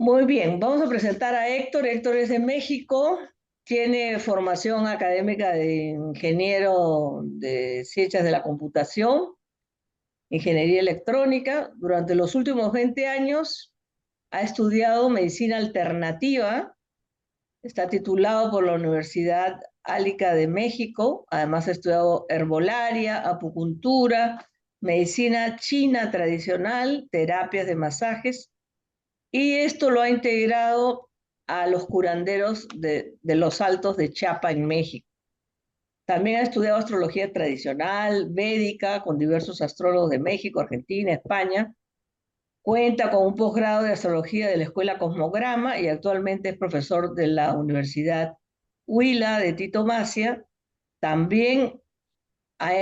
Muy bien, vamos a presentar a Héctor. Héctor es de México, tiene formación académica de ingeniero de ciencias de la computación, ingeniería electrónica. Durante los últimos 20 años ha estudiado medicina alternativa, está titulado por la Universidad Álica de México, además ha estudiado herbolaria, acupuntura, medicina china tradicional, terapias de masajes y esto lo ha integrado a los curanderos de los Altos de Chiapa en México. También ha estudiado astrología tradicional, védica, con diversos astrólogos de México, Argentina, España. Cuenta con un posgrado de astrología de la Escuela Cosmograma y actualmente es profesor de la Universidad Huila de Tito Macia. También ha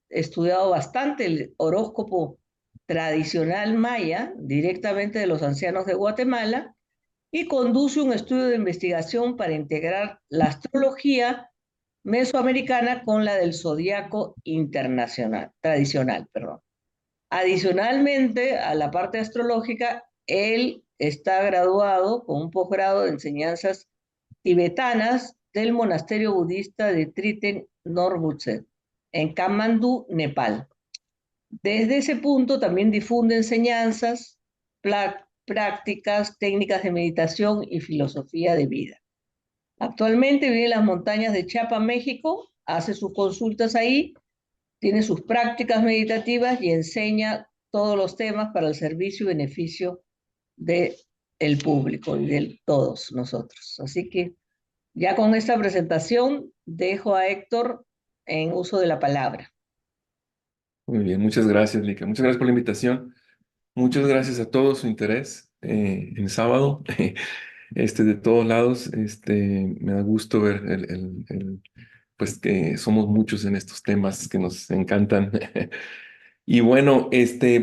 estudiado bastante el horóscopo tradicional maya, directamente de los ancianos de Guatemala, y conduce un estudio de investigación para integrar la astrología mesoamericana con la del zodiaco internacional, tradicional, perdón. Adicionalmente a la parte astrológica, él está graduado con un posgrado de enseñanzas tibetanas del monasterio budista de Triten Norbutzen, en Kamandú, Nepal. Desde ese punto también difunde enseñanzas, prácticas, técnicas de meditación y filosofía de vida. Actualmente vive en las montañas de Chiapa, México, hace sus consultas ahí, tiene sus prácticas meditativas y enseña todos los temas para el servicio y beneficio del público y de todos nosotros. Así que ya con esta presentación dejo a Héctor en uso de la palabra. Muy bien, muchas gracias, Lica. Muchas gracias por la invitación. Muchas gracias a todos su interés en sábado. De todos lados, me da gusto ver pues que somos muchos en estos temas que nos encantan. Y bueno,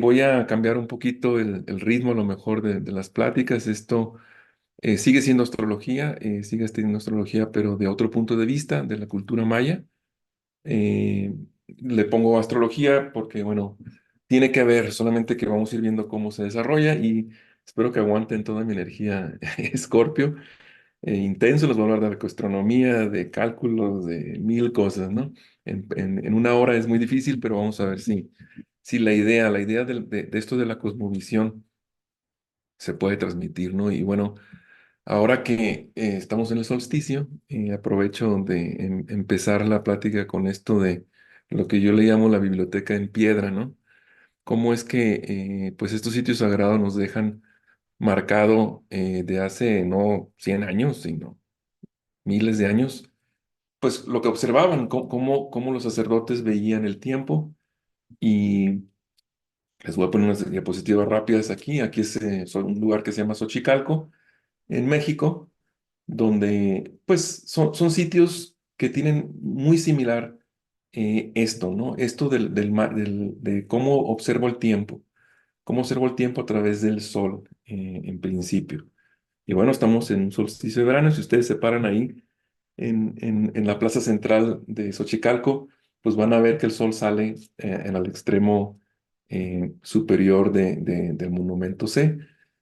voy a cambiar un poquito el ritmo a lo mejor de las pláticas. Esto sigue siendo astrología, sigue siendo astrología, pero de otro punto de vista, de la cultura maya. Le pongo astrología porque, bueno, tiene que ver, solamente que vamos a ir viendo cómo se desarrolla y espero que aguanten toda mi energía Escorpio. Intenso, les voy a hablar de astronomía, de cálculos, de mil cosas, ¿no? En una hora es muy difícil, pero vamos a ver si la idea de esto de la cosmovisión se puede transmitir, ¿no? Y bueno, ahora que estamos en el solsticio, aprovecho de empezar la plática con esto de lo que yo le llamo la biblioteca en piedra, ¿no? Cómo es que pues estos sitios sagrados nos dejan marcado de hace no 100 años, sino miles de años, pues lo que observaban, cómo los sacerdotes veían el tiempo. Y les voy a poner unas diapositivas rápidas aquí. Aquí es un lugar que se llama Xochicalco, en México, donde pues son sitios que tienen muy similar esto, ¿no? Esto de cómo observo el tiempo, cómo observo el tiempo a través del sol, en principio. Y bueno, estamos en un solsticio de verano, si ustedes se paran ahí en la plaza central de Xochicalco, pues van a ver que el sol sale en el extremo superior del monumento C.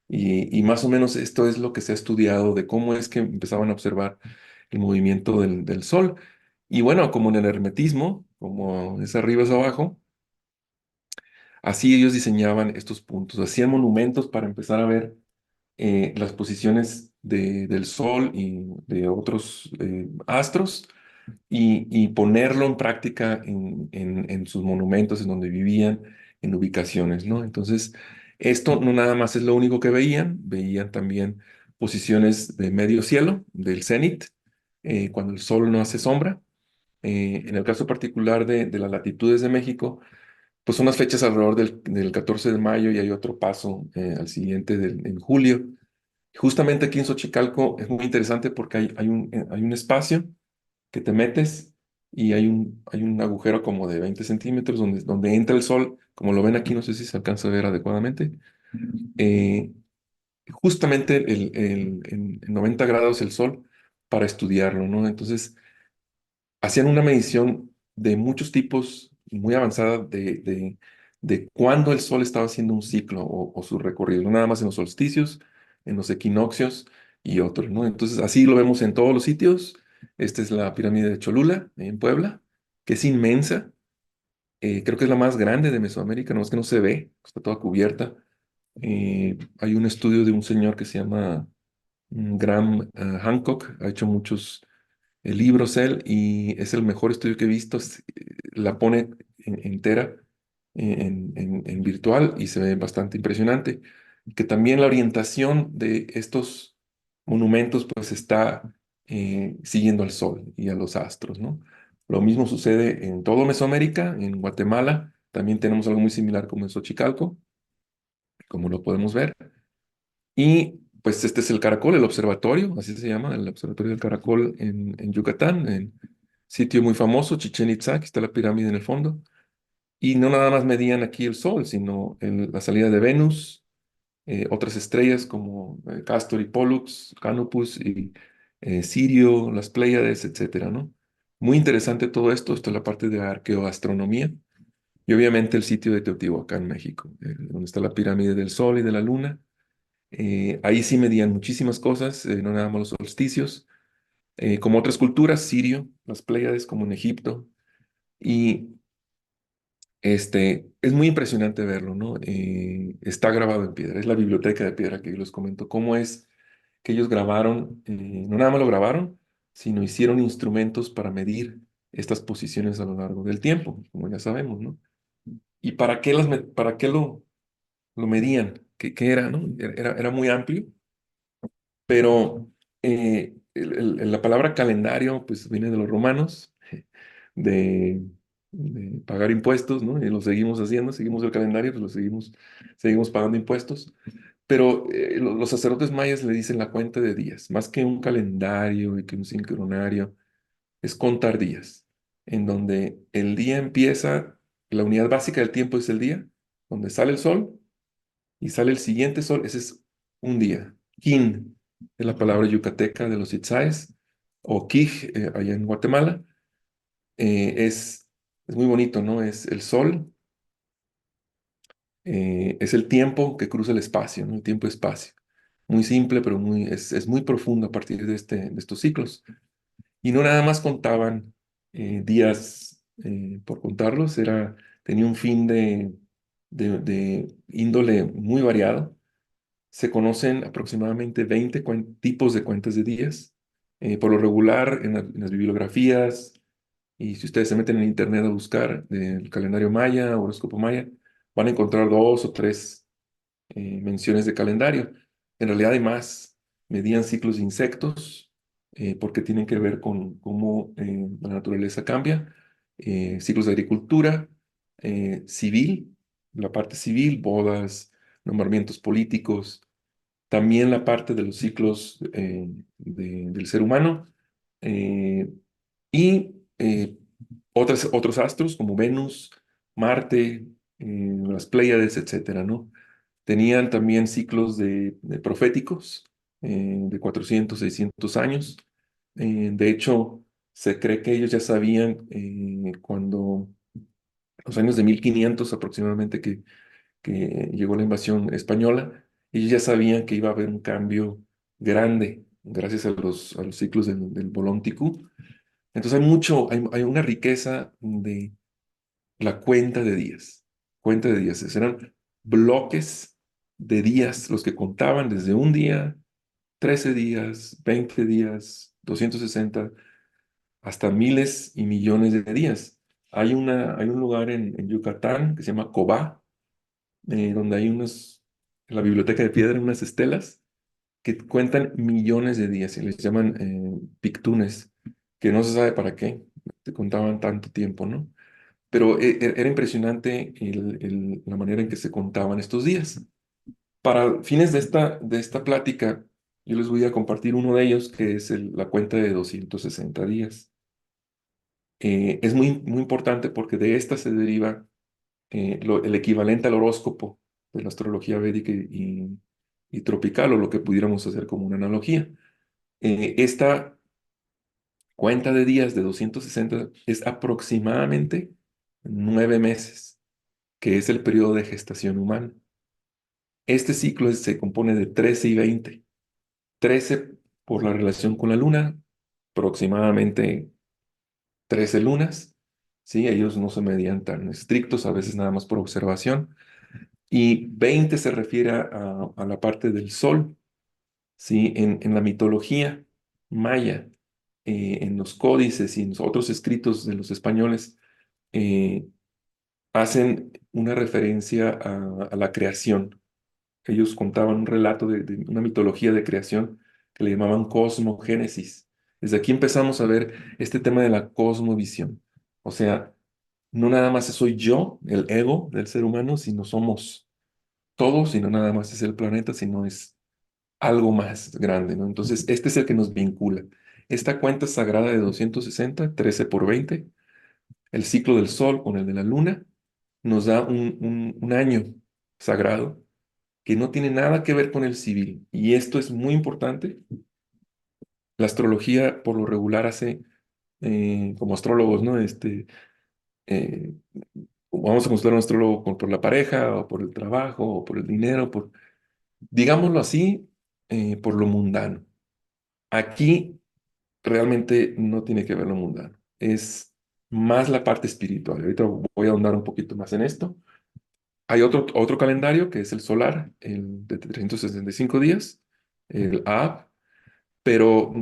Y más o menos esto es lo que se ha estudiado de cómo es que empezaban a observar el movimiento del sol. Y bueno, como en el hermetismo, como es arriba es abajo, así ellos diseñaban estos puntos, hacían monumentos para empezar a ver las posiciones del Sol y de otros astros y ponerlo en práctica en sus monumentos, en donde vivían, en ubicaciones, ¿no? Entonces, esto no nada más es lo único que veían, veían también posiciones de medio cielo, del cenit, cuando el Sol no hace sombra. En el caso particular de las latitudes de México, pues son las fechas alrededor del 14 de mayo y hay otro paso al siguiente en julio. Justamente aquí en Xochicalco es muy interesante porque hay un espacio que te metes y hay un agujero como de 20 centímetros donde entra el sol, como lo ven aquí, no sé si se alcanza a ver adecuadamente. eh, Justamente en 90 grados el sol para estudiarlo, ¿no? Entonces, hacían una medición de muchos tipos, muy avanzada, de cuándo el sol estaba haciendo un ciclo o su recorrido, no nada más en los solsticios, en los equinoccios y otros, ¿no? Entonces, así lo vemos en todos los sitios. Esta es la pirámide de Cholula, en Puebla, que es inmensa. Creo que es la más grande de Mesoamérica, no es que no se ve, está toda cubierta. Hay un estudio de un señor que se llama Graham Hancock, ha hecho muchos libros él y es el mejor estudio que he visto. La pone entera en virtual y se ve bastante impresionante. Que también la orientación de estos monumentos pues está siguiendo al sol y a los astros, ¿no? Lo mismo sucede en todo Mesoamérica, en Guatemala, también tenemos algo muy similar como en Xochicalco, como lo podemos ver. Y pues este es el Caracol, el observatorio, así se llama, el observatorio del Caracol en Yucatán, en sitio muy famoso, Chichén Itzá, aquí está la pirámide en el fondo. Y no nada más medían aquí el Sol, sino la salida de Venus, otras estrellas como Castor y Pollux, Canopus y Sirio, las Pléyades, etcétera, ¿no? Muy interesante todo esto, esto es la parte de arqueoastronomía. Y obviamente el sitio de Teotihuacán, México, donde está la pirámide del Sol y de la Luna. Ahí sí medían muchísimas cosas, no nada más los solsticios, como otras culturas, Sirio, las Pléyades, como en Egipto. Y es muy impresionante verlo, ¿no? Está grabado en piedra, es la biblioteca de piedra que yo les comento. Cómo es que ellos grabaron, no nada más lo grabaron, sino hicieron instrumentos para medir estas posiciones a lo largo del tiempo, como ya sabemos, ¿no? ¿Y para qué lo medían? ¿Qué era, no? Era muy amplio, pero la palabra calendario, pues viene de los romanos, de, de pagar impuestos, ¿no? Y lo seguimos haciendo, seguimos el calendario, pues seguimos pagando impuestos. Pero los sacerdotes mayas le dicen la cuenta de días, más que un calendario y que un sincronario, es contar días, en donde el día empieza, la unidad básica del tiempo es el día, donde sale el sol y sale el siguiente sol, ese es un día. Kin es la palabra yucateca de los itzáes, o Quij, allá en Guatemala. Es muy bonito, ¿no? Es el sol, es el tiempo que cruza el espacio, ¿no? El tiempo-espacio. Muy simple, pero es muy profundo a partir de estos ciclos. Y no nada más contaban días por contarlos, tenía un fin de índole muy variado. Se conocen aproximadamente 20 tipos de cuentas de días. Por lo regular, en las bibliografías, y si ustedes se meten en internet a buscar el calendario maya, horóscopo maya, van a encontrar dos o tres menciones de calendario. En realidad hay más. Medían ciclos de insectos, porque tienen que ver con cómo la naturaleza cambia. Ciclos de agricultura, civil, la parte civil, bodas, nombramientos políticos, también la parte de los ciclos del ser humano, eh, y otros astros como Venus, Marte, las Pléyades, etcétera, ¿no? Tenían también ciclos de proféticos de 400, 600 años. De hecho, se cree que ellos ya sabían cuando, los años de 1500 aproximadamente, que llegó la invasión española, ellos ya sabían que iba a haber un cambio grande gracias a los ciclos del Bolón Ticú. Entonces hay una riqueza de la cuenta de días. Cuenta de días. Eran bloques de días los que contaban desde un día, 13 días, 20 días, 260, hasta miles y millones de días. Hay un lugar en Yucatán que se llama Cobá, donde hay en la biblioteca de piedra, unas estelas que cuentan millones de días y les llaman pictunes, que no se sabe para qué, te contaban tanto tiempo, ¿no? Pero era impresionante la manera en que se contaban estos días. Para fines de esta plática, yo les voy a compartir uno de ellos, que es la cuenta de 260 días. Es muy, muy importante porque de esta se deriva el equivalente al horóscopo de la astrología védica y tropical, o lo que pudiéramos hacer como una analogía. Esta cuenta de días de 260 es aproximadamente 9 meses, que es el periodo de gestación humana. Este ciclo se compone de 13 y 20. 13 por la relación con la luna, aproximadamente 13 lunas. ¿Sí? Ellos no se medían tan estrictos, a veces nada más por observación. Y 20 se refiere a la parte del sol. ¿Sí? En la mitología maya, en los códices y en los otros escritos de los españoles, eh, hacen una referencia a la creación. Ellos contaban un relato de una mitología de creación que le llamaban cosmogénesis. Desde aquí empezamos a ver este tema de la cosmovisión. O sea, no nada más soy yo, el ego del ser humano, sino somos todos, sino nada más es el planeta, sino es algo más grande, ¿no? Entonces, este es el que nos vincula. Esta cuenta sagrada de 260, 13 por 20, el ciclo del sol con el de la luna, nos da un año sagrado que no tiene nada que ver con el civil. Y esto es muy importante. La astrología, por lo regular, hace, como astrólogos, ¿no? Eh, Vamos a consultar a un astrólogo por la pareja, o por el trabajo, o por el dinero, digámoslo así, por lo mundano. Aquí realmente no tiene que ver lo mundano. Es más la parte espiritual. Ahorita voy a ahondar un poquito más en esto. Hay otro calendario que es el solar, el de 365 días, el Ab, pero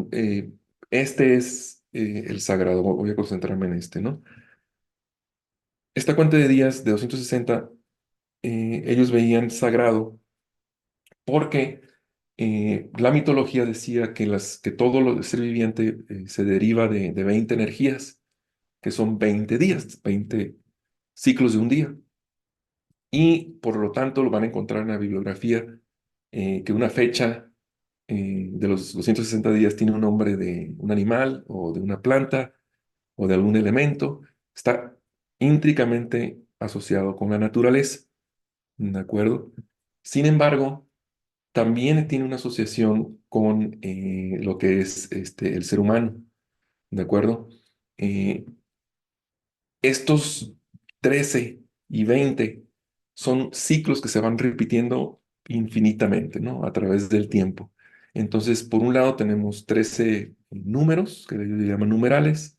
este es el sagrado. Voy a concentrarme en este, ¿no? Esta cuenta de días de 260, ellos veían sagrado porque la mitología decía que todo lo de ser viviente se deriva de 20 energías, que son 20 días, 20 ciclos de un día. Y por lo tanto lo van a encontrar en la bibliografía, que una fecha de los 260 días tiene un nombre de un animal o de una planta o de algún elemento. Está íntricamente asociado con la naturaleza, ¿de acuerdo? Sin embargo, también tiene una asociación con lo que es el ser humano, ¿de acuerdo? Eh, Estos 13 y 20 son ciclos que se van repitiendo infinitamente, ¿no? A través del tiempo. Entonces, por un lado tenemos 13 números, que ellos le llaman numerales,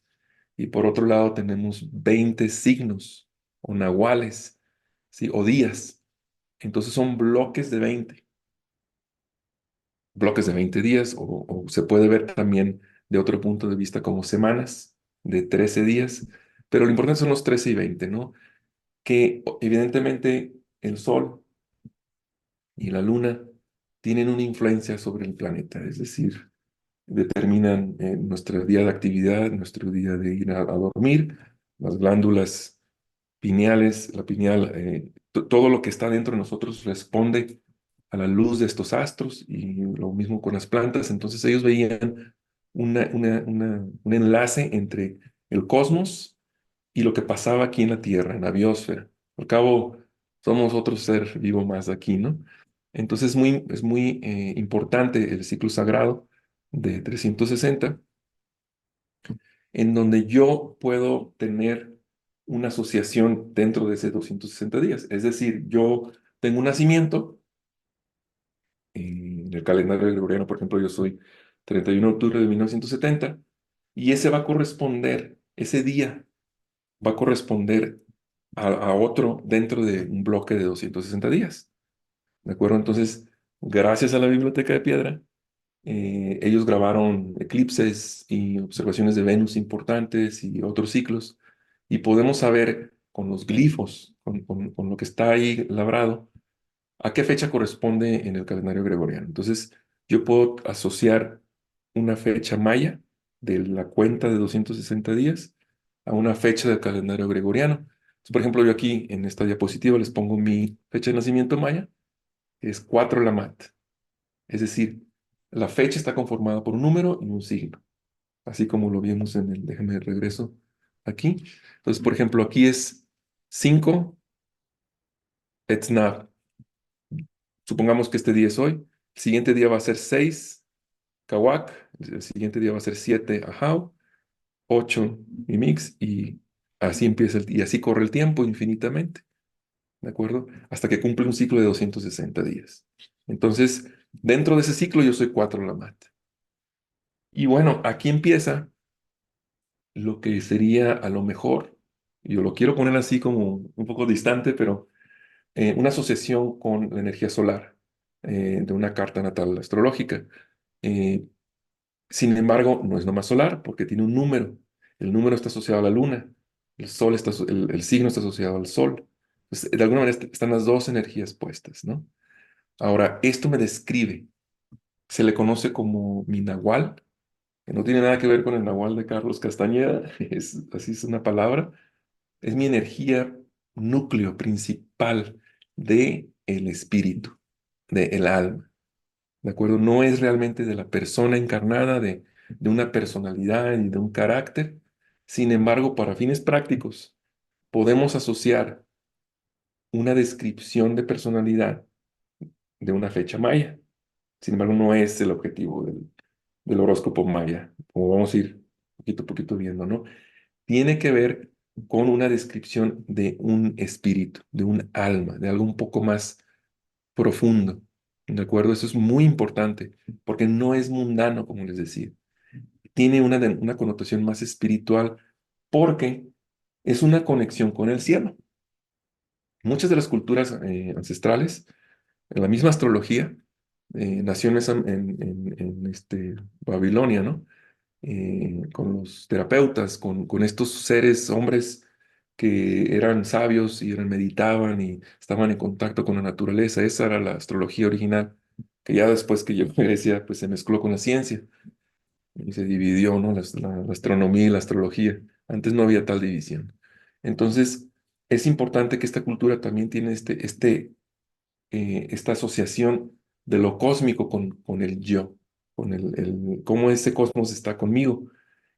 y por otro lado tenemos 20 signos o nahuales, ¿sí? O días. Entonces son bloques de 20 días, o se puede ver también de otro punto de vista como semanas de 13 días, pero lo importante son los 13 y 20, ¿no? Que evidentemente el Sol y la Luna tienen una influencia sobre el planeta, es decir, determinan nuestro día de actividad, nuestro día de ir a dormir, las glándulas pineales, la pineal, todo lo que está dentro de nosotros responde a la luz de estos astros, y lo mismo con las plantas. Entonces ellos veían un enlace entre el cosmos y lo que pasaba aquí en la Tierra, en la biosfera. Al cabo, somos otro ser vivo más aquí, ¿no? Entonces es muy importante el ciclo sagrado de 360, en donde yo puedo tener una asociación dentro de ese 260 días. Es decir, yo tengo un nacimiento, en el calendario gregoriano, por ejemplo, yo soy 31 de octubre de 1970, y ese va a corresponder, ese día va a corresponder a otro dentro de un bloque de 260 días. ¿De acuerdo? Entonces, gracias a la Biblioteca de Piedra, ellos grabaron eclipses y observaciones de Venus importantes y otros ciclos, y podemos saber con los glifos, con lo que está ahí labrado, a qué fecha corresponde en el calendario gregoriano. Entonces, yo puedo asociar una fecha maya de la cuenta de 260 días a una fecha del calendario gregoriano. Entonces, por ejemplo, yo aquí en esta diapositiva les pongo mi fecha de nacimiento maya, que es 4 Lamat. Es decir, la fecha está conformada por un número y un signo, así como lo vimos en el, déjame regreso aquí. Entonces, por ejemplo, aquí es 5 Etznav. Supongamos que este día es hoy. El siguiente día va a ser 6 Kawak. El siguiente día va a ser 7 Ahau, 8 Mimix, y así empieza y así corre el tiempo infinitamente. ¿de acuerdo? Hasta que cumple un ciclo de 260 días. Entonces, dentro de ese ciclo yo soy 4 Lamat. Y bueno, aquí empieza lo que sería a lo mejor, yo lo quiero poner así como un poco distante, pero una asociación con la energía solar de una carta natal astrológica. Eh, Sin embargo, no es nomás solar porque tiene un número. El número está asociado a la luna, el sol está, el signo está asociado al sol. Pues, de alguna manera están las dos energías puestas, ¿no? Ahora, esto me describe, se le conoce como mi nahual, que no tiene nada que ver con el nahual de Carlos Castañeda, así es una palabra, es mi energía núcleo principal de el espíritu, de el alma. ¿De acuerdo? No es realmente de la persona encarnada, de una personalidad y de un carácter. Sin embargo, para fines prácticos, podemos asociar una descripción de personalidad de una fecha maya. Sin embargo, no es el objetivo del horóscopo maya, como vamos a ir poquito a poquito viendo, ¿no? Tiene que ver con una descripción de un espíritu, de un alma, de algo un poco más profundo. ¿De acuerdo? Eso es muy importante, porque no es mundano, como les decía. Tiene una connotación más espiritual, porque es una conexión con el cielo. Muchas de las culturas ancestrales, en la misma astrología, nació en Babilonia, ¿no? Con los terapeutas, con estos seres, hombres que eran sabios y meditaban y estaban en contacto con la naturaleza. Esa era la astrología original, que ya después que llegó a Grecia, pues se mezcló con la ciencia y se dividió, ¿no? La astronomía y la astrología. Antes no había tal división. Entonces, es importante que esta cultura también tiene esta asociación de lo cósmico con el yo, con cómo ese cosmos está conmigo.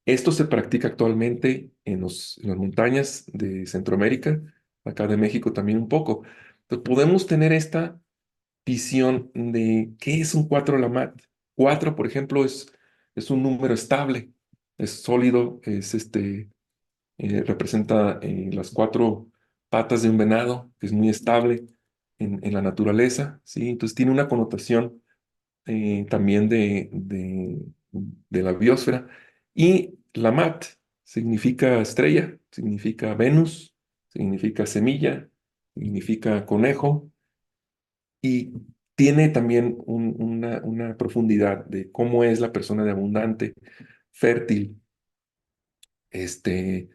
Esto se practica actualmente en las montañas de Centroamérica, acá de México también un poco. Entonces, podemos tener esta visión de qué es un 4 Lamat. 4, por ejemplo, es un número estable, es sólido, representa las 4 patas de un venado, que es muy estable en la naturaleza, ¿sí? Entonces tiene una connotación también de la biosfera. Y Lamat significa estrella, significa Venus, significa semilla, significa conejo, y tiene también una profundidad de cómo es la persona de abundante, fértil, este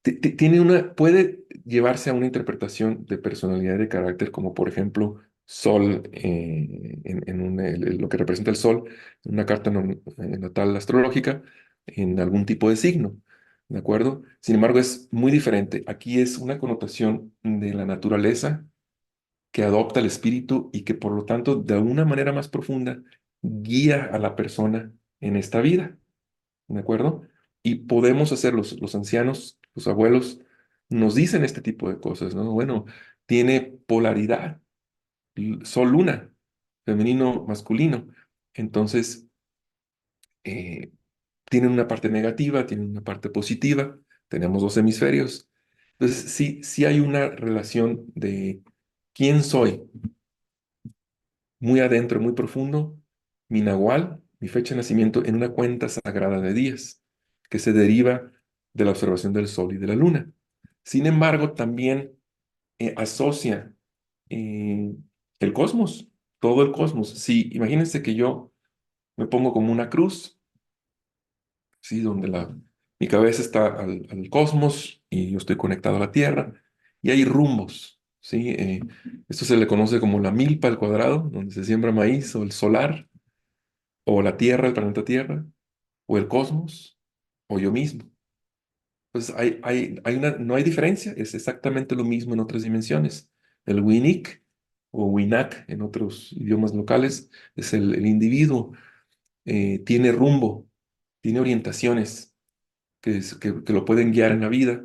tiene puede llevarse a una interpretación de personalidad y de carácter, como por ejemplo Sol, lo que representa el Sol en una carta natal astrológica, en algún tipo de signo, ¿de acuerdo? Sin embargo, es muy diferente. Aquí es una connotación de la naturaleza que adopta el espíritu y que por lo tanto, de alguna manera más profunda, guía a la persona en esta vida. ¿De acuerdo? Y podemos hacer los ancianos, los abuelos, nos dicen este tipo de cosas, ¿no? Bueno, tiene polaridad, sol-luna, femenino, masculino. Entonces, eh, tienen una parte negativa, tienen una parte positiva, tenemos dos hemisferios. Entonces, sí, sí hay una relación de quién soy, muy adentro, muy profundo, mi nahual, mi fecha de nacimiento en una cuenta sagrada de días, que se deriva de la observación del sol y de la luna. Sin embargo, también asocia eh, el cosmos, todo el cosmos. Si imagínense que yo me pongo como una cruz, ¿sí? Donde mi cabeza está al cosmos y yo estoy conectado a la Tierra, y hay rumbos, ¿sí? Esto se le conoce como la milpa al cuadrado, donde se siembra maíz, o el solar, o la Tierra, el planeta Tierra, o el cosmos, o yo mismo. Pues no hay diferencia, es exactamente lo mismo en otras dimensiones. El Winnick o Winak en otros idiomas locales es el individuo, tiene rumbo, tiene orientaciones que lo pueden guiar en la vida,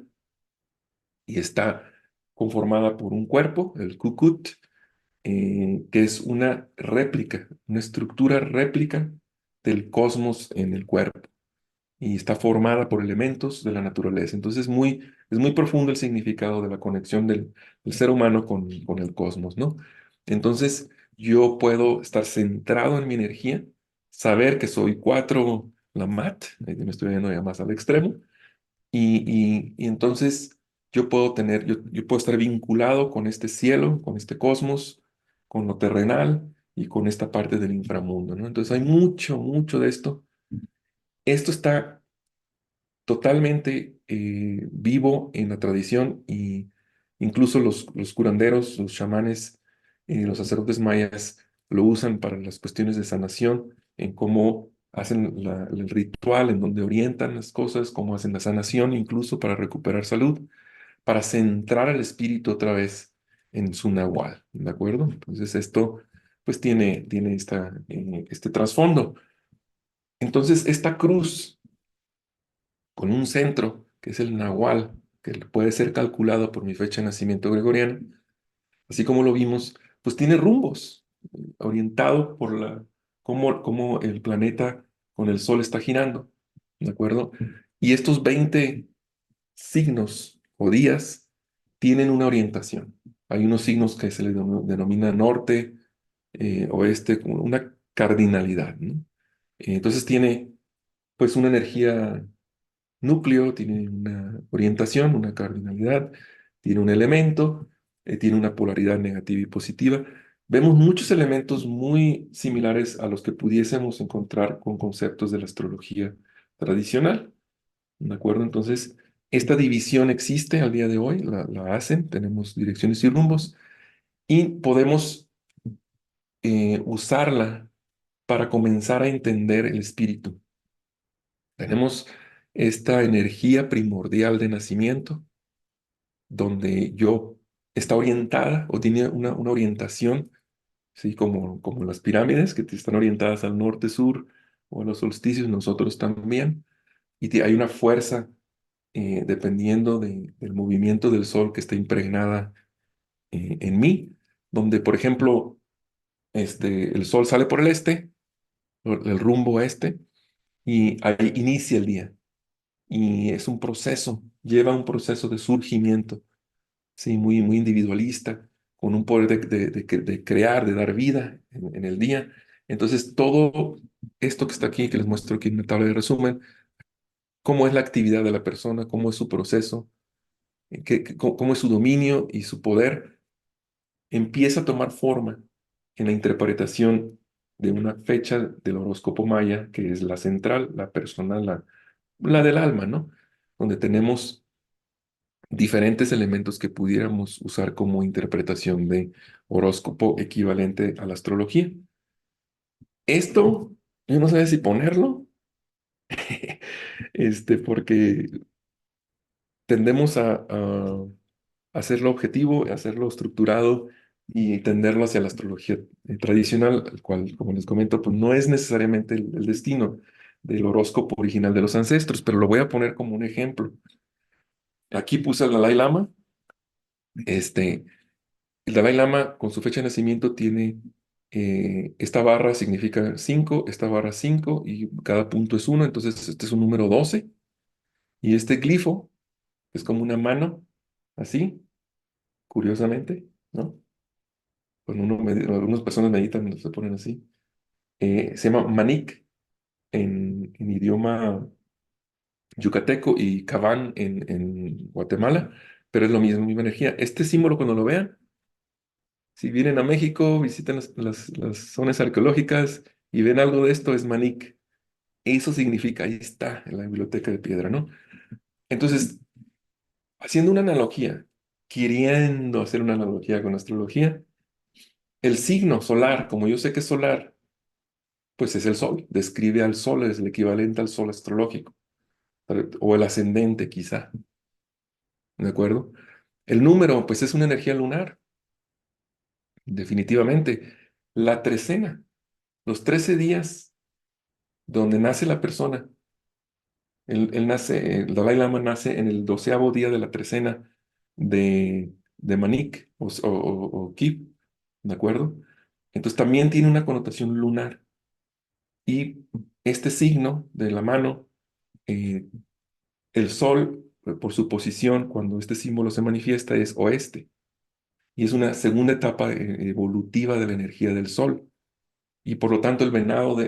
y está conformada por un cuerpo, el Kukut, que es una réplica, una estructura réplica del cosmos en el cuerpo. y está formada por elementos de la naturaleza. Entonces es muy profundo el significado de la conexión del ser humano con el cosmos, ¿no? Entonces yo puedo estar centrado en mi energía, saber que soy 4 Lamat, ahí me estoy yendo ya más al extremo, y entonces yo puedo estar vinculado con este cielo, con este cosmos, con lo terrenal y con esta parte del inframundo, ¿no? Entonces hay mucho, mucho de esto. Esto está totalmente vivo en la tradición y incluso los curanderos, los chamanes, los sacerdotes mayas lo usan para las cuestiones de sanación, en cómo hacen el ritual, en donde orientan las cosas, cómo hacen la sanación, incluso para recuperar salud, para centrar al espíritu otra vez en su nahual, ¿de acuerdo? Entonces esto pues tiene este trasfondo. Entonces esta cruz con un centro, que es el nahual, que puede ser calculado por mi fecha de nacimiento gregoriana, así como lo vimos, pues tiene rumbos, orientado por cómo el planeta con el Sol está girando, ¿de acuerdo? Y estos 20 signos o días tienen una orientación. Hay unos signos que se les denomina norte, oeste, como una cardinalidad, ¿no? Entonces tiene pues una energía núcleo, tiene una orientación, una cardinalidad, tiene un elemento, tiene una polaridad negativa y positiva. Vemos muchos elementos muy similares a los que pudiésemos encontrar con conceptos de la astrología tradicional, ¿de acuerdo? Entonces, esta división existe al día de hoy, la hacen, tenemos direcciones y rumbos, y podemos usarla para comenzar a entender el espíritu. Tenemos esta energía primordial de nacimiento, donde yo está orientada o tiene una orientación, ¿sí? Como las pirámides que están orientadas al norte-sur o a los solsticios, nosotros también. Y hay una fuerza dependiendo del movimiento del sol que está impregnada en mí, donde, por ejemplo, el sol sale por el este, el rumbo este, y ahí inicia el día. Y es un proceso, lleva un proceso de surgimiento, sí, muy, muy individualista, con un poder de crear, de dar vida en el día. Entonces, todo esto que está aquí, que les muestro aquí en una tabla de resumen, cómo es la actividad de la persona, cómo es su proceso, cómo es su dominio y su poder, empieza a tomar forma en la interpretación de una fecha del horóscopo maya, que es la central, la personal, la del alma, ¿no? Donde tenemos diferentes elementos que pudiéramos usar como interpretación de horóscopo equivalente a la astrología. Esto, yo no sé si ponerlo, porque tendemos a hacerlo objetivo, a hacerlo estructurado y tenderlo hacia la astrología tradicional, el cual, como les comento, pues no es necesariamente el destino del horóscopo original de los ancestros, pero lo voy a poner como un ejemplo. Aquí puse al Dalai Lama, este, el Dalai Lama, con su fecha de nacimiento, tiene esta barra significa 5, esta barra 5, y cada punto es uno, entonces este es un número 12. Y este glifo es como una mano, así, curiosamente, ¿no? Cuando algunas personas meditan, se ponen así. Se llama Manik en idioma yucateco y Cabán en Guatemala, pero es lo mismo, misma energía. Este símbolo, cuando lo vean, si vienen a México, visitan las zonas arqueológicas y ven algo de esto, es Manik. Eso significa, ahí está, en la biblioteca de piedra, ¿no? Entonces, haciendo una analogía, queriendo hacer una analogía con astrología, el signo solar, como yo sé que es solar, pues es el sol, describe al sol, es el equivalente al sol astrológico, o el ascendente quizá, ¿de acuerdo? El número, pues es una energía lunar, definitivamente. La trecena, los 13 días donde nace la persona. El Dalai Lama nace en el 12.º día de la trecena de Manik o Kip, ¿de acuerdo? Entonces también tiene una connotación lunar. Y este signo de la mano eh, el sol, por su posición, cuando este símbolo se manifiesta, es oeste. Y es una segunda etapa evolutiva de la energía del sol. Y por lo tanto, el venado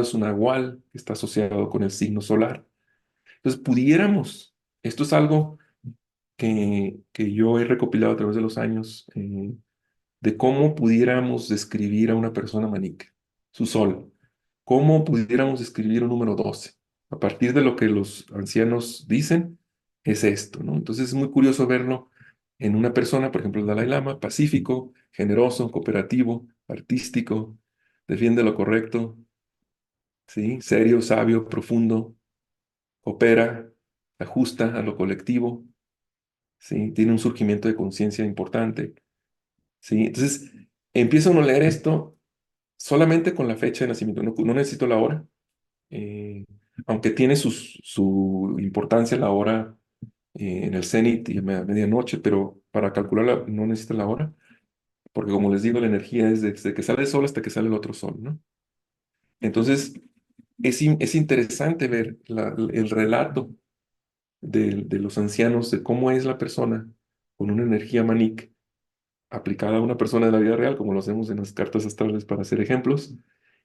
es un nahual que está asociado con el signo solar. Entonces, esto es algo que yo he recopilado a través de los años, de cómo pudiéramos describir a una persona manica, su sol, cómo pudiéramos describir un número 12. A partir de lo que los ancianos dicen, es esto, ¿no? Entonces es muy curioso verlo en una persona, por ejemplo, el Dalai Lama, pacífico, generoso, cooperativo, artístico, defiende lo correcto, ¿sí? Serio, sabio, profundo, coopera, ajusta a lo colectivo, ¿sí? Tiene un surgimiento de conciencia importante, ¿sí? Entonces, empieza uno a leer esto solamente con la fecha de nacimiento, no necesito la hora, eh, aunque tiene su importancia la hora en el cenit y a medianoche, pero para calcularla no necesita la hora, porque como les digo, la energía es desde que sale el sol hasta que sale el otro sol, ¿no? Entonces, es interesante ver el relato de los ancianos de cómo es la persona con una energía manik aplicada a una persona de la vida real, como lo hacemos en las cartas astrales para hacer ejemplos,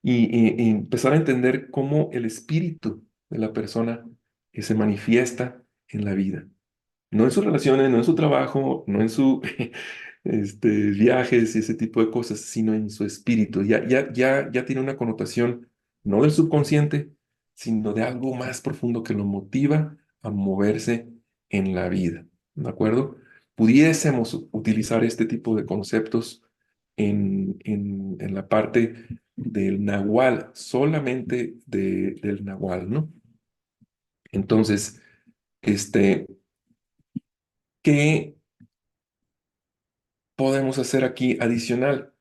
y empezar a entender cómo el espíritu de la persona se manifiesta en la vida. No en sus relaciones, no en su trabajo, no en su viajes y ese tipo de cosas, sino en su espíritu. Ya tiene una connotación no del subconsciente, sino de algo más profundo que lo motiva a moverse en la vida. ¿De acuerdo? Pudiésemos utilizar este tipo de conceptos en la parte del nahual, solamente del nahual, ¿no? Entonces, este, ¿qué podemos hacer aquí adicional?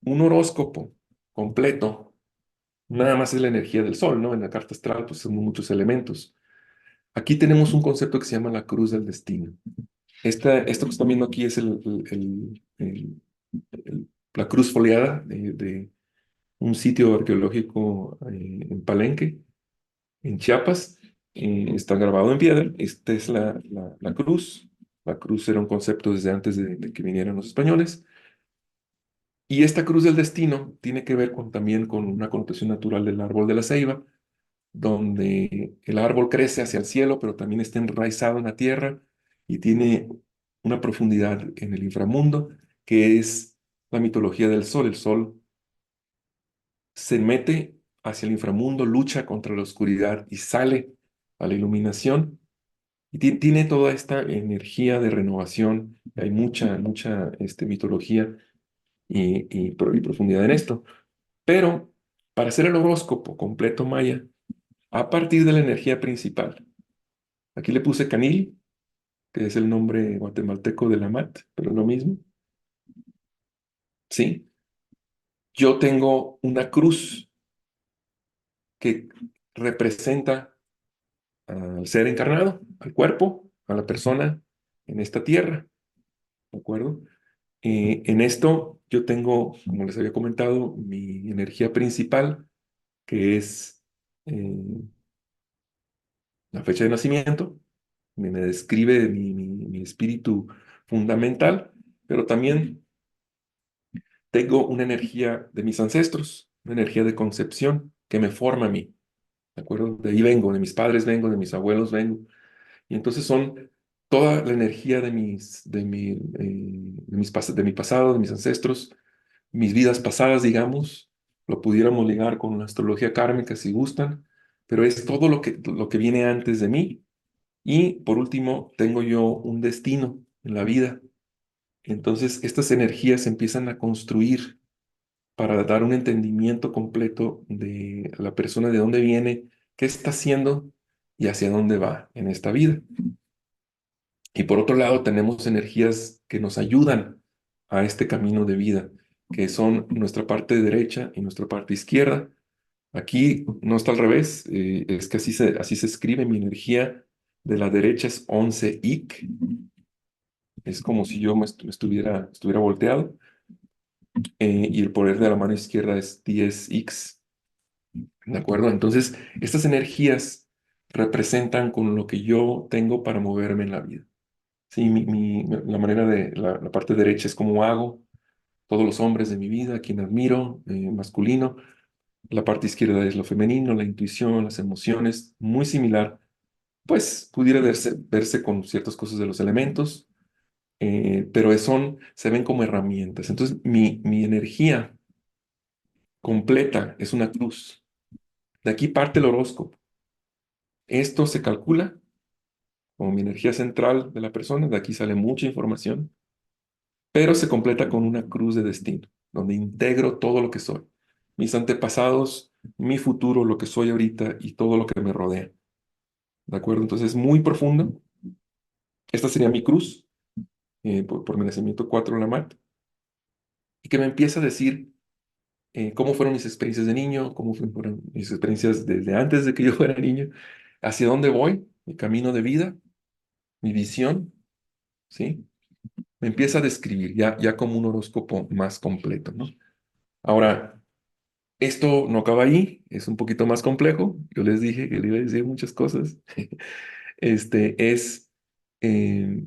Un horóscopo completo, nada más es la energía del sol, ¿no? En la carta astral, pues son muchos elementos. Aquí tenemos un concepto que se llama la cruz del destino. Esto que están viendo aquí es la cruz foliada de un sitio arqueológico en Palenque, en Chiapas. Está grabado en piedra. Esta es la cruz. La cruz era un concepto desde antes de que vinieran los españoles. Y esta cruz del destino tiene que ver también con una connotación natural del árbol de la ceiba, donde el árbol crece hacia el cielo, pero también está enraizado en la tierra y tiene una profundidad en el inframundo, que es la mitología del sol. El sol se mete hacia el inframundo, lucha contra la oscuridad y sale a la iluminación. Y tiene toda esta energía de renovación. Hay mucha mitología y profundidad en esto. Pero para hacer el horóscopo completo maya, a partir de la energía principal, aquí le puse Canil, que es el nombre guatemalteco de la mat, pero es lo mismo, ¿sí? Yo tengo una cruz que representa al ser encarnado, al cuerpo, a la persona en esta tierra, ¿de acuerdo? En esto yo tengo, como les había comentado, mi energía principal, que es la fecha de nacimiento, me describe mi espíritu fundamental, pero también tengo una energía de mis ancestros, una energía de concepción que me forma a mí, ¿de acuerdo? De ahí vengo, de mis padres vengo, de mis abuelos vengo, y entonces son toda la energía de mi pasado, de mis ancestros, mis vidas pasadas, digamos, lo pudiéramos ligar con la astrología kármica si gustan, pero es todo lo que viene antes de mí. Y por último, tengo yo un destino en la vida. Entonces, estas energías se empiezan a construir para dar un entendimiento completo de la persona, de dónde viene, qué está haciendo y hacia dónde va en esta vida. Y por otro lado, tenemos energías que nos ayudan a este camino de vida, que son nuestra parte derecha y nuestra parte izquierda. Aquí no está al revés, es que así se escribe mi energía. De la derecha es 11 Ik, es como si yo estuviera volteado, y el poder de la mano izquierda es 10X, ¿de acuerdo? Entonces, estas energías representan con lo que yo tengo para moverme en la vida. Sí, la manera de, la parte derecha es cómo hago, todos los hombres de mi vida, a quien admiro, masculino. La parte izquierda es lo femenino, la intuición, las emociones, muy similar. Pues pudiera verse con ciertas cosas de los elementos, pero se ven como herramientas. Entonces, mi energía completa es una cruz. De aquí parte el horóscopo. Esto se calcula como mi energía central de la persona, de aquí sale mucha información, pero se completa con una cruz de destino, donde integro todo lo que soy, mis antepasados, mi futuro, lo que soy ahorita y todo lo que me rodea. ¿De acuerdo? Entonces es muy profundo. Esta sería mi cruz, por mi nacimiento 4 la mat, y que me empieza a decir cómo fueron mis experiencias de niño, cómo fueron mis experiencias desde antes de que yo fuera niño, hacia dónde voy, mi camino de vida, mi visión, ¿sí? Me empieza a describir ya como un horóscopo más completo, ¿no? Ahora, esto no acaba ahí, es un poquito más complejo. Yo les dije que le iba a decir muchas cosas. Es, eh,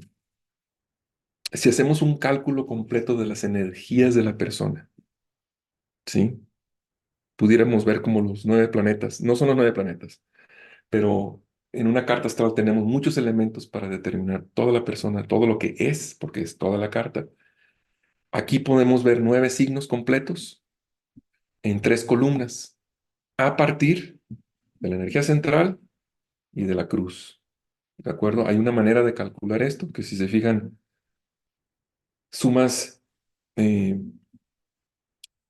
si hacemos un cálculo completo de las energías de la persona, ¿sí? Pudiéramos ver como los 9 planetas, no son los 9 planetas, pero en una carta astral tenemos muchos elementos para determinar toda la persona, todo lo que es, porque es toda la carta. Aquí podemos ver 9 signos completos en 3 columnas, a partir de la energía central y de la cruz. ¿De acuerdo? Hay una manera de calcular esto, que si se fijan, sumas eh,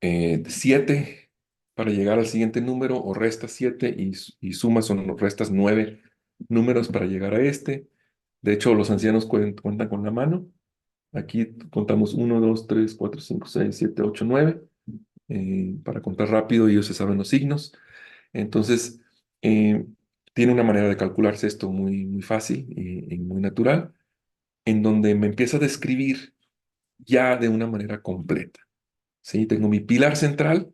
7 para llegar al siguiente número, o restas 7 y sumas o restas 9 números para llegar a este. De hecho, los ancianos cuentan con la mano. Aquí contamos 1, 2, 3, 4, 5, 6, 7, 8, 9. Para contar rápido, ellos se saben los signos. Entonces, tiene una manera de calcularse esto muy, muy fácil y muy natural, en donde me empieza a describir ya de una manera completa. ¿Sí? Tengo mi pilar central,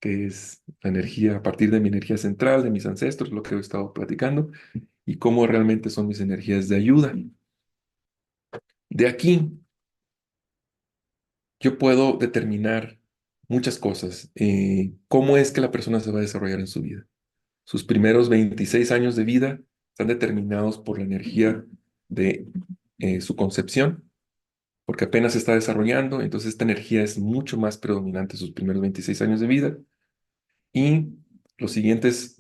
que es la energía a partir de mi energía central, de mis ancestros, lo que he estado platicando, y cómo realmente son mis energías de ayuda. De aquí, yo puedo determinar muchas cosas. Cómo es que la persona se va a desarrollar en su vida. Sus primeros 26 años de vida están determinados por la energía de su concepción, porque apenas se está desarrollando, entonces esta energía es mucho más predominante en sus primeros 26 años de vida. Y los siguientes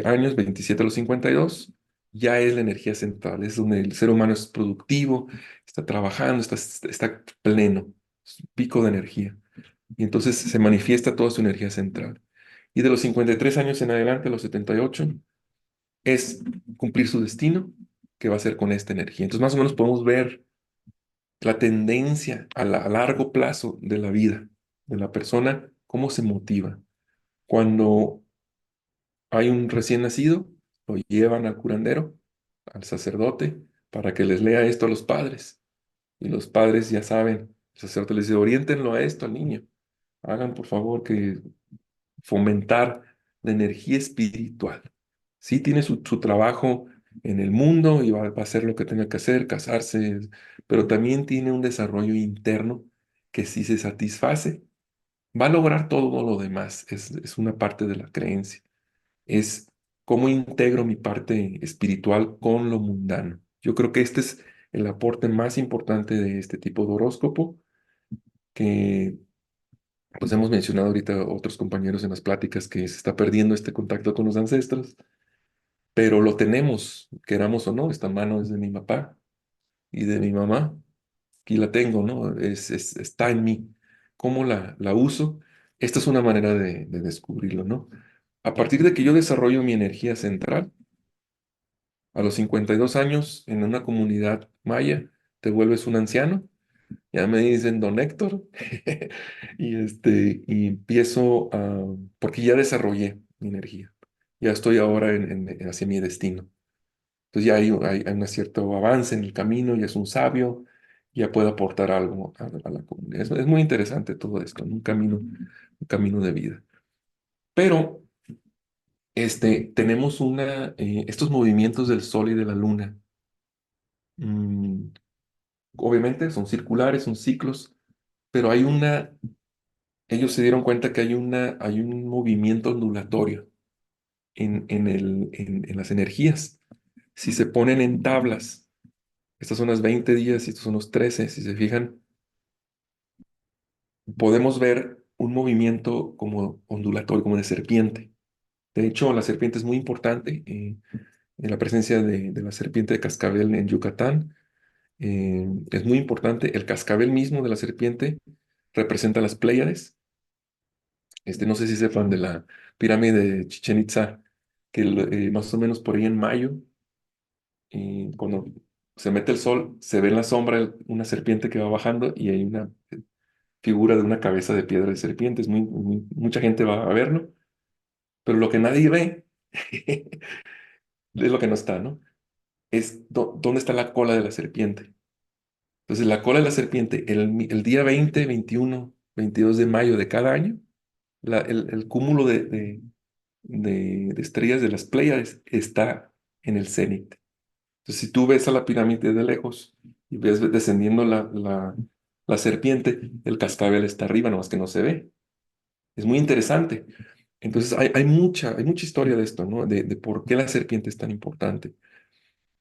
años, 27 a los 52, ya es la energía central, es donde el ser humano es productivo, está trabajando, está pleno, es un pico de energía. Y entonces se manifiesta toda su energía central. Y de los 53 años en adelante, a los 78, es cumplir su destino, que va a ser con esta energía. Entonces, más o menos podemos ver la tendencia a largo plazo de la vida de la persona, cómo se motiva. Cuando hay un recién nacido, lo llevan al curandero, al sacerdote, para que les lea esto a los padres. Y los padres ya saben, el sacerdote les dice, oriéntenlo a esto al niño. Hagan, por favor, que fomentar la energía espiritual. Sí tiene su trabajo en el mundo y va a hacer lo que tenga que hacer, casarse, pero también tiene un desarrollo interno que si se satisface, va a lograr todo lo demás. Es una parte de la creencia. Es cómo integro mi parte espiritual con lo mundano. Yo creo que este es el aporte más importante de este tipo de horóscopo, que pues hemos mencionado ahorita otros compañeros en las pláticas que se está perdiendo este contacto con los ancestros, pero lo tenemos, queramos o no, esta mano es de mi papá y de mi mamá, aquí la tengo, ¿no? Está en mí. ¿Cómo la uso? Esta es una manera de descubrirlo, ¿no? A partir de que yo desarrollo mi energía central, a los 52 años, en una comunidad maya, te vuelves un anciano. Ya me dicen don Héctor. Y empiezo porque ya desarrollé mi energía. Ya estoy ahora hacia mi destino. Entonces ya hay un cierto avance en el camino, ya es un sabio, ya puede aportar algo a la comunidad. Es muy interesante todo esto, ¿no? Un camino de vida. Pero tenemos estos movimientos del Sol y de la Luna. mm, Obviamente son circulares, son ciclos, pero ellos se dieron cuenta que hay un movimiento ondulatorio en las energías. Si se ponen en tablas, estas son las 20 días y estos son los 13, si se fijan, podemos ver un movimiento como ondulatorio, como de serpiente. De hecho, la serpiente es muy importante en la presencia de la serpiente de cascabel en Yucatán. Es muy importante. El cascabel mismo de la serpiente representa las Pléyades. No sé si sepan de la pirámide de Chichén Itzá, que más o menos por ahí en mayo, cuando se mete el sol, se ve en la sombra una serpiente que va bajando y hay una figura de una cabeza de piedra de serpiente. Mucha gente va a verlo, pero lo que nadie ve es lo que no está, ¿no? Es dónde está la cola de la serpiente. Entonces, la cola de la serpiente, el día 20, 21, 22 de mayo de cada año, el cúmulo de estrellas de las Pléyades está en el cenit. Entonces, si tú ves a la pirámide de lejos y ves descendiendo la serpiente, el cascabel está arriba, nomás que no se ve. Es muy interesante. Entonces, hay mucha historia de esto, ¿no? De por qué la serpiente es tan importante.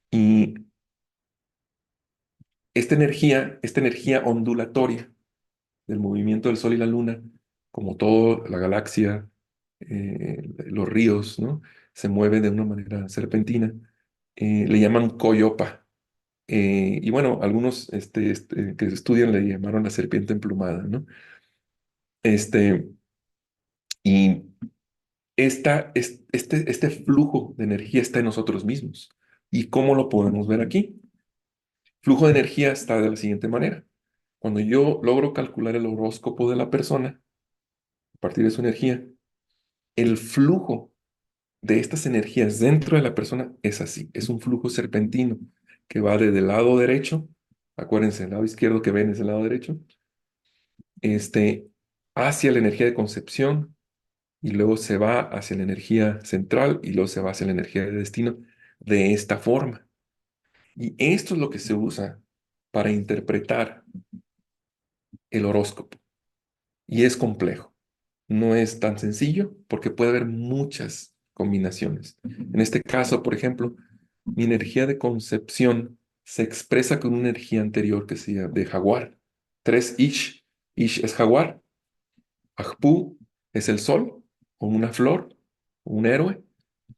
Y esta energía ondulatoria del movimiento del Sol y la Luna, como toda la galaxia, los ríos, ¿no? Se mueve de una manera serpentina. Le llaman coyopa. Y bueno, algunos que estudian le llamaron la serpiente emplumada, ¿no? Este, y este flujo de energía está en nosotros mismos. ¿Y cómo lo podemos ver aquí? Flujo de energía está de la siguiente manera. Cuando yo logro calcular el horóscopo de la persona, a partir de su energía, el flujo de estas energías dentro de la persona es así, es un flujo serpentino que va desde el lado derecho, acuérdense, el lado izquierdo que ven es el lado derecho, este, hacia la energía de concepción y luego se va hacia la energía central y luego se va hacia la energía de destino de esta forma. Y esto es lo que se usa para interpretar el horóscopo. Y es complejo. No es tan sencillo porque puede haber muchas combinaciones. En este caso, por ejemplo, mi energía de concepción se expresa con una energía anterior que se llama de jaguar. 3 Ish. Ish es jaguar. Ajpu es el sol, o una flor, o un héroe.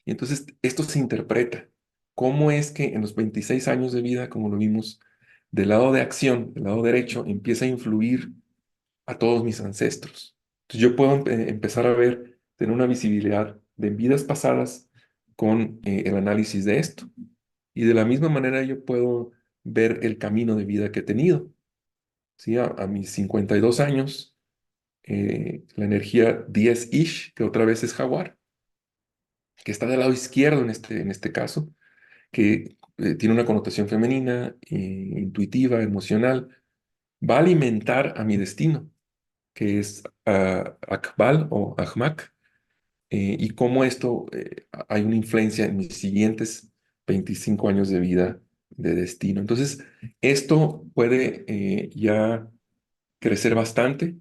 Y entonces esto se interpreta. ¿Cómo es que en los 26 años de vida, como lo vimos, del lado de acción, del lado derecho, empieza a influir a todos mis ancestros? Entonces yo puedo empezar a ver, tener una visibilidad de vidas pasadas con el análisis de esto. Y de la misma manera yo puedo ver el camino de vida que he tenido. ¿Sí? A mis 52 años, la energía 10 Ish, que otra vez es jaguar, que está del lado izquierdo en este caso, que tiene una connotación femenina, intuitiva, emocional, va a alimentar a mi destino, que es Akbal o Ahmak, y cómo esto hay una influencia en mis siguientes 25 años de vida de destino. Entonces, esto puede ya crecer bastante,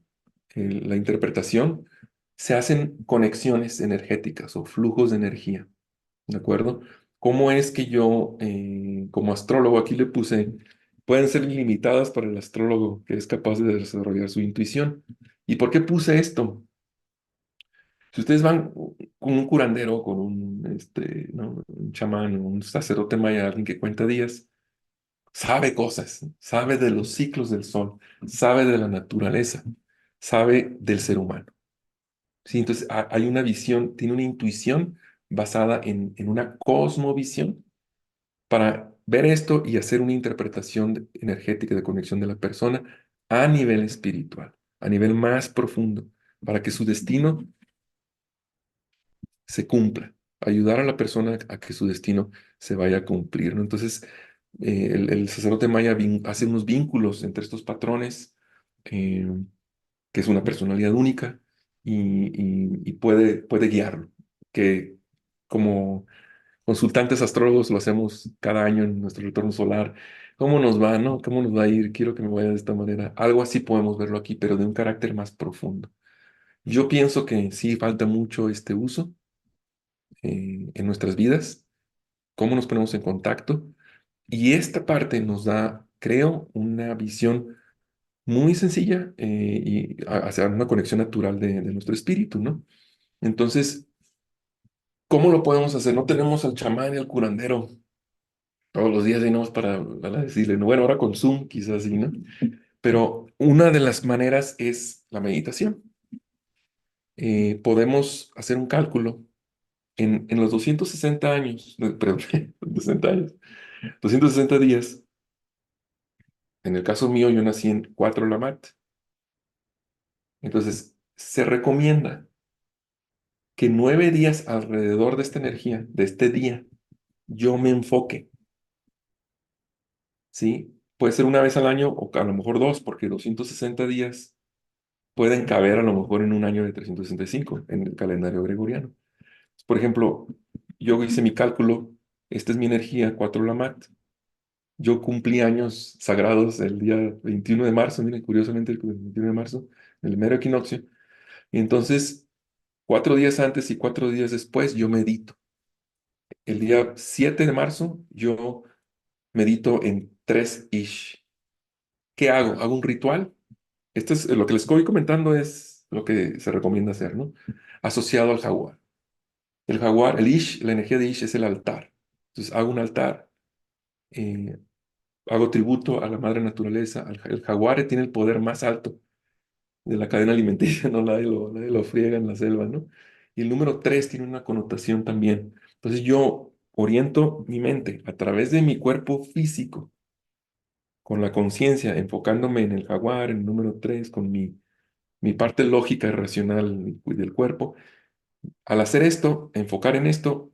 la interpretación. Se hacen conexiones energéticas o flujos de energía, ¿de acuerdo? ¿Cómo es que yo, como astrólogo, aquí le puse, pueden ser ilimitadas para el astrólogo que es capaz de desarrollar su intuición? ¿Y por qué puse esto? Si ustedes van con un curandero, con ¿no? Un chamán, un sacerdote maya, alguien que cuenta días, sabe cosas, sabe de los ciclos del sol, sabe de la naturaleza, sabe del ser humano. ¿Sí? Entonces hay una visión, tiene una intuición basada en una cosmovisión para ver esto y hacer una interpretación energética de conexión de la persona a nivel espiritual, a nivel más profundo, para que su destino se cumpla, ayudar a la persona a que su destino se vaya a cumplir, ¿no? Entonces, el sacerdote maya hace unos vínculos entre estos patrones, eh, que es una personalidad única y puede guiarlo. Que como consultantes astrólogos lo hacemos cada año en nuestro retorno solar. ¿Cómo nos va, no? ¿Cómo nos va a ir? Quiero que me vaya de esta manera. Algo así podemos verlo aquí, pero de un carácter más profundo. Yo pienso que sí falta mucho este uso en nuestras vidas, cómo nos ponemos en contacto. Y esta parte nos da, creo, una visión muy sencilla hacia una conexión natural de nuestro espíritu, ¿no? Entonces, ¿cómo lo podemos hacer? No tenemos al chamán y al curandero todos los días, y no para decirle, no, bueno, ahora con Zoom, quizás sí, ¿no? Pero una de las maneras es la meditación. Podemos hacer un cálculo en los 260 años, perdón, 60 años, 260 días. En el caso mío, yo nací en 4 Lamat. Entonces, se recomienda que 9 días alrededor de esta energía, de este día, yo me enfoque, ¿sí? Puede ser una vez al año o a lo mejor dos, porque 260 días pueden caber a lo mejor en un año de 365 en el calendario gregoriano. Por ejemplo, yo hice mi cálculo, esta es mi energía, 4 Lamat. Yo cumplí años sagrados el día 21 de marzo, miren, curiosamente el 21 de marzo, el mero equinoccio. Y entonces, 4 días antes y 4 días después, yo medito. El día 7 de marzo, yo medito en 3 Ish. ¿Qué hago? Hago un ritual. Esto es lo que les estoy comentando, es lo que se recomienda hacer, ¿no? Asociado al jaguar. El jaguar, el Ish, la energía de Ish es el altar. Entonces hago un altar, eh, hago tributo a la madre naturaleza. El jaguar tiene el poder más alto de la cadena alimenticia, ¿no? Nadie lo friega en la selva, ¿no? Y el número 3 tiene una connotación también. Entonces yo oriento mi mente a través de mi cuerpo físico, con la conciencia, enfocándome en el jaguar, en el número 3 con mi parte lógica y racional del cuerpo. Al hacer esto, enfocar en esto,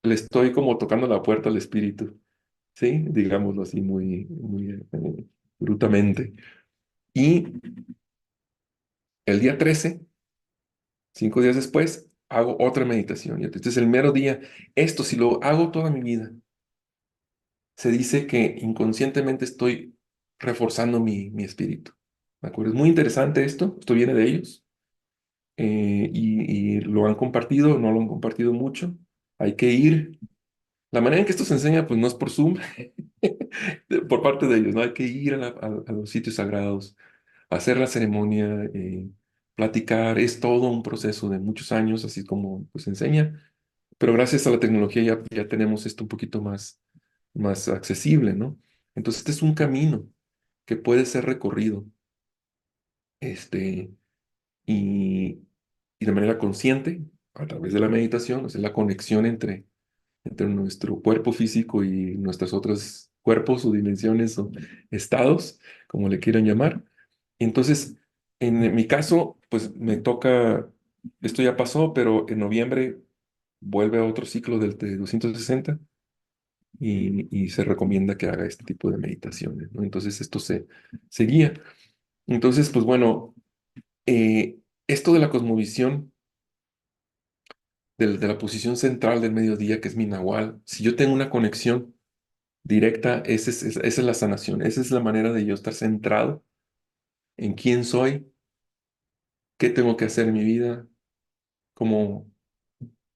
le estoy como tocando la puerta al espíritu, ¿sí? Digámoslo así muy brutamente. Y el día 13, 5 días después, hago otra meditación. Y entonces el mero día, esto si lo hago toda mi vida, se dice que inconscientemente estoy reforzando mi espíritu. ¿De acuerdo? Es muy interesante esto viene de ellos. Y lo han compartido, no lo han compartido mucho. Hay que ir. La manera en que esto se enseña, pues no es por Zoom, por parte de ellos, ¿no? Hay que ir a los sitios sagrados, hacer la ceremonia, platicar. Es todo un proceso de muchos años, así como pues enseña. Pero gracias a la tecnología ya tenemos esto un poquito más accesible, ¿no? Entonces, este es un camino que puede ser recorrido, este, y de manera consciente, a través de la meditación, o sea, la conexión entre nuestro cuerpo físico y nuestros otros cuerpos o dimensiones o estados, como le quieran llamar. Entonces, en mi caso, pues me toca, esto ya pasó, pero en noviembre vuelve a otro ciclo de 260 y se recomienda que haga este tipo de meditaciones, ¿no? Entonces, esto se guía. Entonces, pues bueno, esto de la cosmovisión, de la posición central del mediodía, que es mi nahual, si yo tengo una conexión directa, esa es la sanación, esa es la manera de yo estar centrado en quién soy, qué tengo que hacer en mi vida, como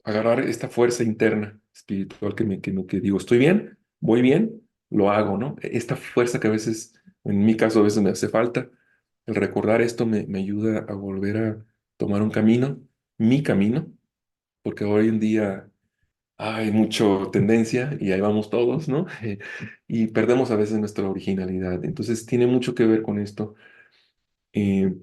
agarrar esta fuerza interna espiritual que digo, estoy bien, voy bien, lo hago, ¿no? Esta fuerza que a veces, en mi caso, a veces me hace falta, el recordar esto me ayuda a volver a tomar un camino, mi camino, porque hoy en día hay mucha tendencia y ahí vamos todos, ¿no? Y perdemos a veces nuestra originalidad. Entonces tiene mucho que ver con esto. Eh,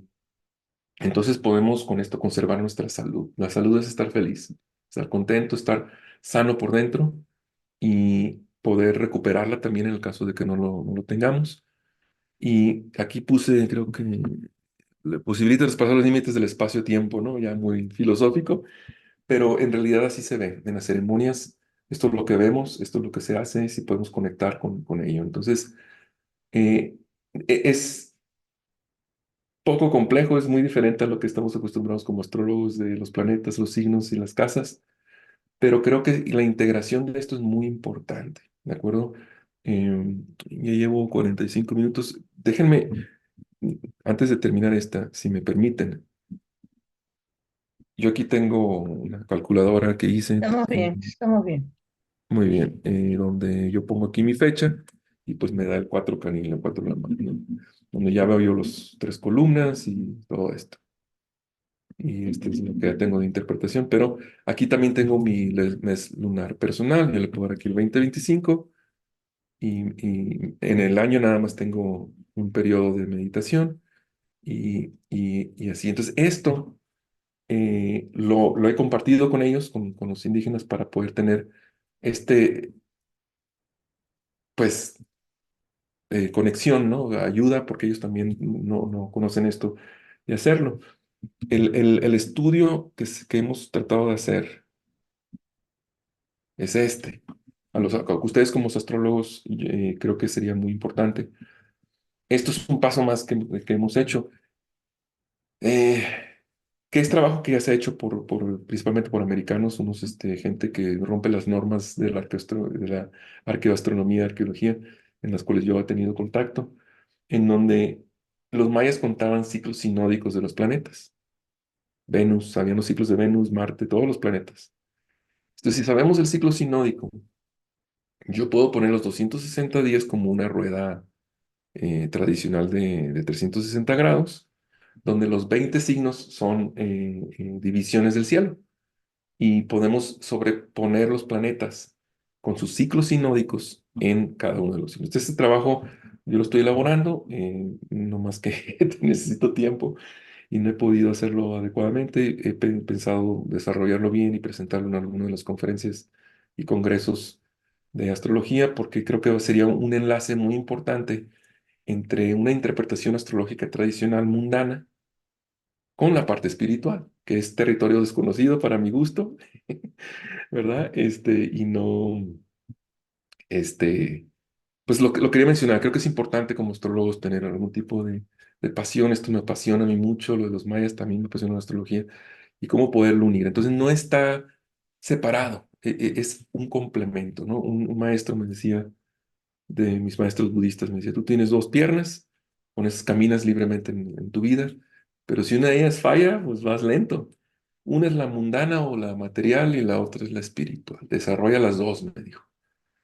entonces podemos con esto conservar nuestra salud. La salud es estar feliz, estar contento, estar sano por dentro y poder recuperarla también en el caso de que no lo tengamos. Y aquí puse, creo que le posibilita traspasar los límites del espacio-tiempo, ¿no? Ya muy filosófico, pero en realidad así se ve en las ceremonias. Esto es lo que vemos, esto es lo que se hace, si podemos conectar con ello. Entonces, eh, es poco complejo, es muy diferente a lo que estamos acostumbrados como astrólogos de los planetas, los signos y las casas, pero creo que la integración de esto es muy importante, ¿de acuerdo? Ya llevo 45 minutos. Déjenme, antes de terminar esta, si me permiten, yo aquí tengo una calculadora que hice, Estamos bien. muy bien, donde yo pongo aquí mi fecha y pues me da el 4 canino, el 4 de la mano, ¿no? Donde ya veo yo los tres columnas y todo esto. Y este es lo que tengo de interpretación, pero aquí también tengo mi mes lunar personal, yo le puedo dar aquí el 2025 y en el año nada más tengo un periodo de meditación y así. Entonces, esto lo he compartido con ellos, con los indígenas, para poder tener este, pues, conexión, ¿no? Ayuda, porque ellos también no conocen esto de hacerlo. El estudio que hemos tratado de hacer es este. A ustedes como astrólogos creo que sería muy importante. Esto es un paso más que hemos hecho. Eh, que es trabajo que ya se ha hecho principalmente por americanos, unos gente que rompe las normas de de la arqueoastronomía, arqueología, en las cuales yo he tenido contacto, en donde los mayas contaban ciclos sinódicos de los planetas. Venus, sabían los ciclos de Venus, Marte, todos los planetas. Entonces, si sabemos el ciclo sinódico, yo puedo poner los 260 días como una rueda tradicional de 360 grados, donde los 20 signos son divisiones del cielo y podemos sobreponer los planetas con sus ciclos sinódicos en cada uno de los signos. Este trabajo yo lo estoy elaborando, no más que necesito tiempo y no he podido hacerlo adecuadamente. He pensado desarrollarlo bien y presentarlo en alguna de las conferencias y congresos de astrología, porque creo que sería un enlace muy importante entre una interpretación astrológica tradicional mundana con la parte espiritual, que es territorio desconocido para mi gusto, ¿verdad? Y no, este, pues lo quería mencionar, creo que es importante como astrólogos tener algún tipo de pasión, esto me apasiona a mí mucho, lo de los mayas también me apasiona la astrología, y cómo poderlo unir. Entonces no está separado, es un complemento, ¿no? Un maestro me decía, de mis maestros budistas, me decía, tú tienes dos piernas, con esas caminas libremente en tu vida, pero si una de ellas falla, pues vas lento. Una es la mundana o la material y la otra es la espiritual. Desarrolla las dos, me dijo.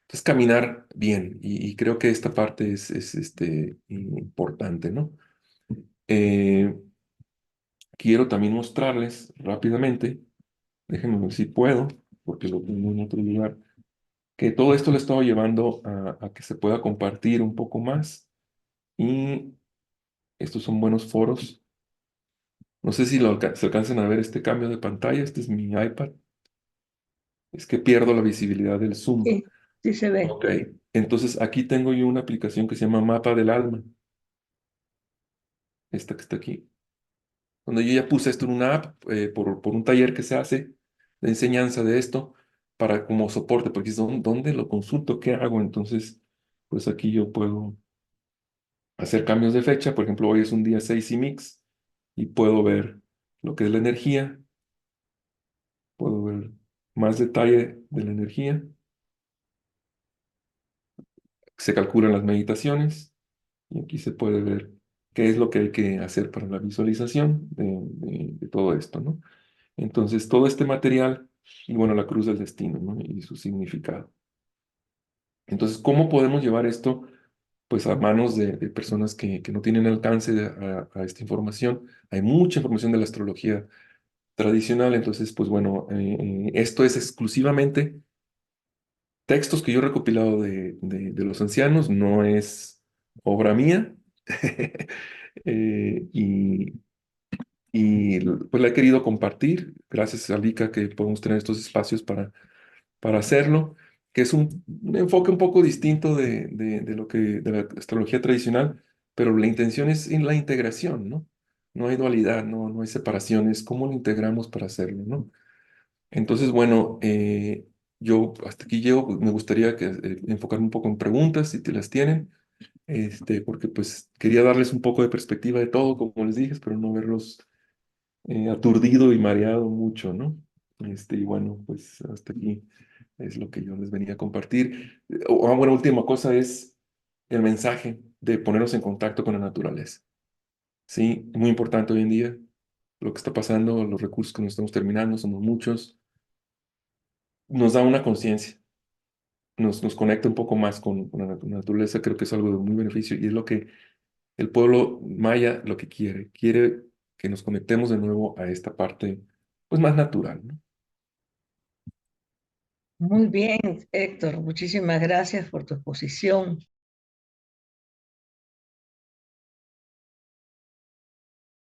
Entonces, caminar bien, y creo que esta parte es importante, ¿no? Eh, quiero también mostrarles rápidamente, déjenme ver si puedo, porque lo tengo en otro lugar, que todo esto le he estado llevando a que se pueda compartir un poco más. Y estos son buenos foros. No sé si se alcanzan a ver este cambio de pantalla. Este es mi iPad. Es que pierdo la visibilidad del Zoom. Sí, sí se ve. Ok. Entonces aquí tengo yo una aplicación que se llama Mapa del Alma. Esta que está aquí. Donde yo ya puse esto en una app por un taller que se hace de enseñanza de esto para como soporte, porque es donde lo consulto, qué hago. Entonces, pues aquí yo puedo hacer cambios de fecha. Por ejemplo, hoy es un día 6 y mix y puedo ver lo que es la energía. Puedo ver más detalle de la energía. Se calculan las meditaciones y aquí se puede ver qué es lo que hay que hacer para la visualización de todo esto, ¿no? Entonces, todo este material y bueno, la cruz del destino, ¿no? Y su significado. Entonces, ¿cómo podemos llevar esto pues a manos de personas que no tienen alcance a esta información? Hay mucha información de la astrología tradicional, entonces, pues bueno, esto es exclusivamente textos que yo he recopilado de los ancianos, no es obra mía. Y, pues la he querido compartir, gracias a Lika que podemos tener estos espacios para hacerlo, que es un enfoque un poco distinto de lo de la astrología tradicional, pero la intención es en la integración, ¿no? No hay dualidad, no hay separaciones, ¿cómo lo integramos para hacerlo, ¿no? Entonces, bueno, yo hasta aquí llego, pues, me gustaría enfocarme un poco en preguntas, si te las tienen, porque pues quería darles un poco de perspectiva de todo, como les dije, pero no verlos aturdido y mareado mucho, ¿no? Y bueno, pues hasta aquí es lo que yo les venía a compartir. Bueno, última cosa es el mensaje de ponernos en contacto con la naturaleza. Sí, muy importante hoy en día lo que está pasando, los recursos que nos estamos terminando, somos muchos, nos da una conciencia, nos conecta un poco más con la naturaleza, creo que es algo de muy beneficio y es lo que el pueblo maya lo que quiere que nos conectemos de nuevo a esta parte, pues más natural, ¿no? Muy bien, Héctor, muchísimas gracias por tu exposición.